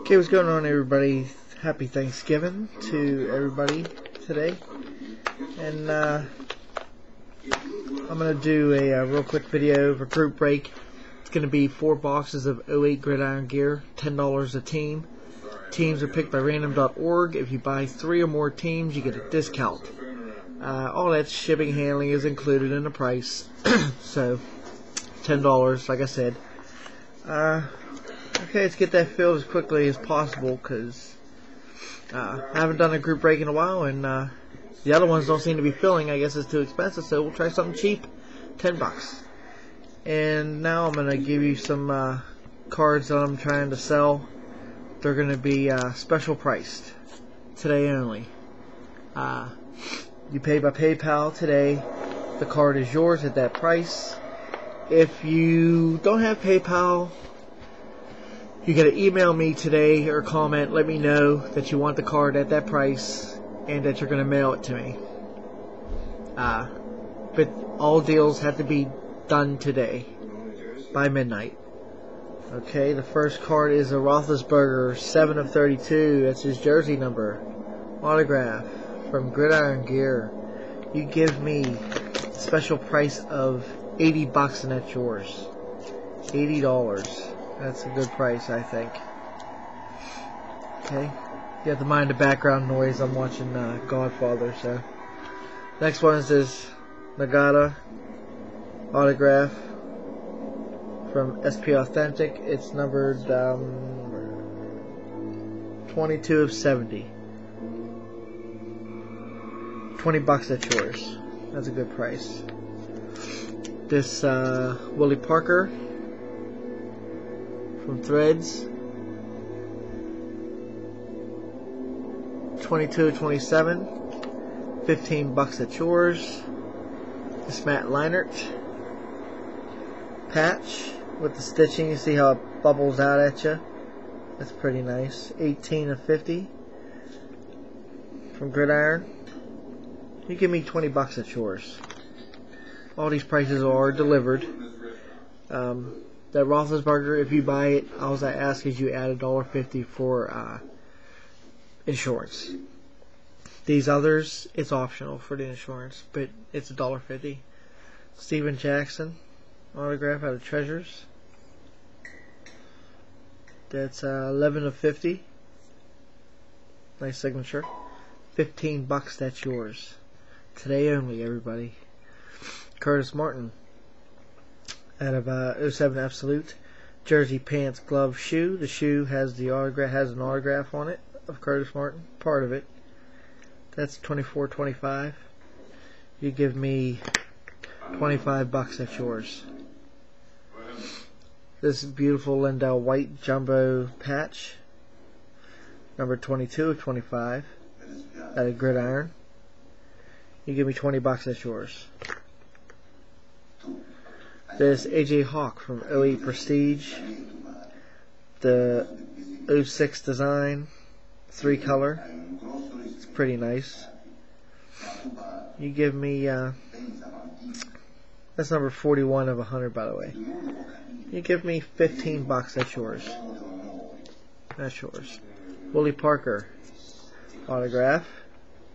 Okay, what's going on, everybody? Happy Thanksgiving to everybody today. And I'm going to do a real quick video of a group break. It's going to be 4 boxes of 08 gridiron gear, $10 a team. Teams are picked by random.org. If you buy 3 or more teams, you get a discount. All that shipping handling is included in the price. So, $10, like I said. Okay, let's get that filled as quickly as possible, because I haven't done a group break in a while, and the other ones don't seem to be filling. I guess it's too expensive, so we'll try something cheap. $10. And now I'm going to give you some cards that I'm trying to sell. They're going to be special priced. Today only. You pay by PayPal today. The card is yours at that price. If you don't have PayPal, you gotta email me today or comment, let me know that you want the card at that price and that you're gonna mail it to me. But all deals have to be done today by midnight. Okay, the first card is a Roethlisberger 7 of 32. That's his jersey number. Autograph from Gridiron Gear. You give me a special price of $80 and that's yours. $80. That's a good price, I think. Okay. You have to mind the background noise. I'm watching Godfather, so. Next one is this Nagata autograph from SP Authentic. It's numbered 22 of 70. $20, that's yours. That's a good price. This Willie Parker from Threads, 22-27, $15, that's yours. This Matt Leinart patch with the stitching, you see how it bubbles out at you. That's pretty nice. 18 of 50 from Gridiron. You give me $20, that's yours. All these prices are delivered. That Roethlisberger, if you buy it, all I ask is you add $1.50 for insurance. These others, it's optional for the insurance, but it's $1.50. Steven Jackson autograph out of Treasures. That's 11 of 50. Nice signature. $15, that's yours. Today only, everybody. Curtis Martin out of 07 Absolute. Jersey, pants, glove, shoe. The shoe has an autograph on it of Curtis Martin, part of it. That's $24.25. You give me $25, that's yours. This beautiful Lindell white jumbo patch, number 22 of 25, out of Gridiron. You give me $20, that's yours. This AJ Hawk from 08 Prestige, the 06 design, 3 color. It's pretty nice. You give me, that's number 41 of 100, by the way. You give me $15, that's yours. That's yours. Willie Parker autograph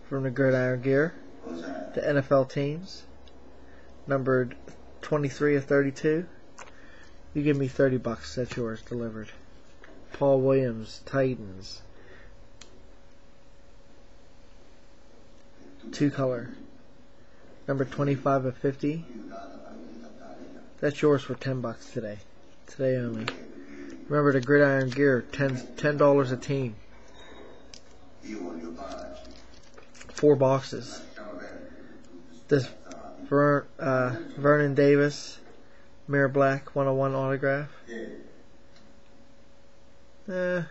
from the Gridiron Gear, the NFL teams, numbered 23 of 32. You give me $30, that's yours, delivered. Paul Williams, Titans, 2 color, number 25 of 50. That's yours for $10 today. Today only. Remember the Gridiron Gear, $10 a team. 4 boxes. This Vernon Davis Mirror Black 101 autograph. $40,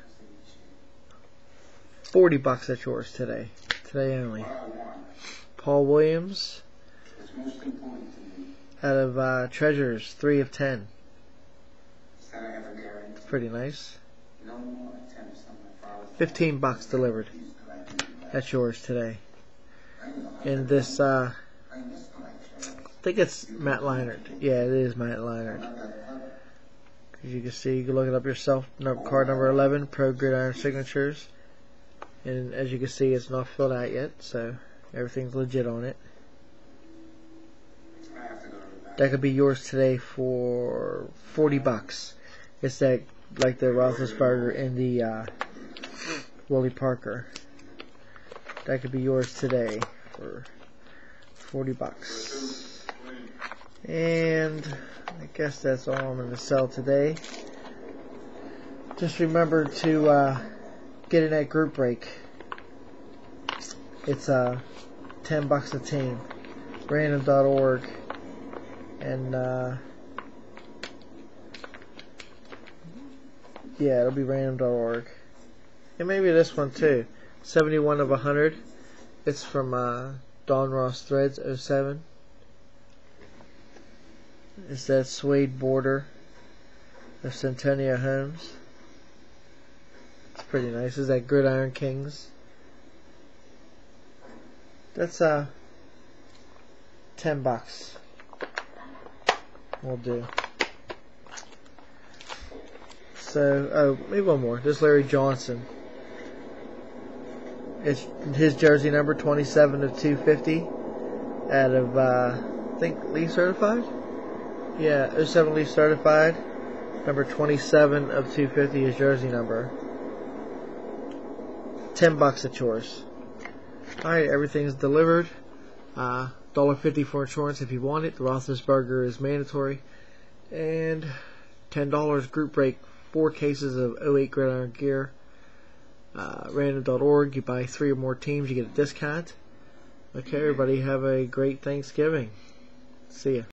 that's yours today. Today only. Paul Williams out of Treasures, 3 of 10. It's pretty nice. $15 delivered. That's yours today. And this I think it's Matt Leinart. Yeah, it is Matt Leinart. As you can see, you can look it up yourself. Card number 11, Pro Gridiron Signatures. And as you can see, it's not filled out yet, so everything's legit on it. That could be yours today for $40. It's that, like the Roethlisberger and the Willie Parker. That could be yours today for $40. And I guess that's all I'm going to sell today. Just remember to get in that group break. It's $10 a team. Random.org. And yeah, it'll be random.org. And maybe this one too. 71 of 100. It's from Don Ross Threads 07. It's that suede border of Centennial Homes. It's pretty nice. It's that Gridiron Kings. That's $10. Will do. So, oh, maybe one more. This is Larry Johnson. It's his jersey number 27 of 250 out of I think Leaf Certified. Yeah, 07 Leaf Certified. Number 27 of 250 is jersey number. $10 at yours. Alright, everything's delivered. $1.50 for insurance if you want it. The Roethlisberger is mandatory. And $10 group break, 4 cases of 08 Gridiron gear. Random.org. You buy 3 or more teams, you get a discount. Okay, everybody, have a great Thanksgiving. See ya.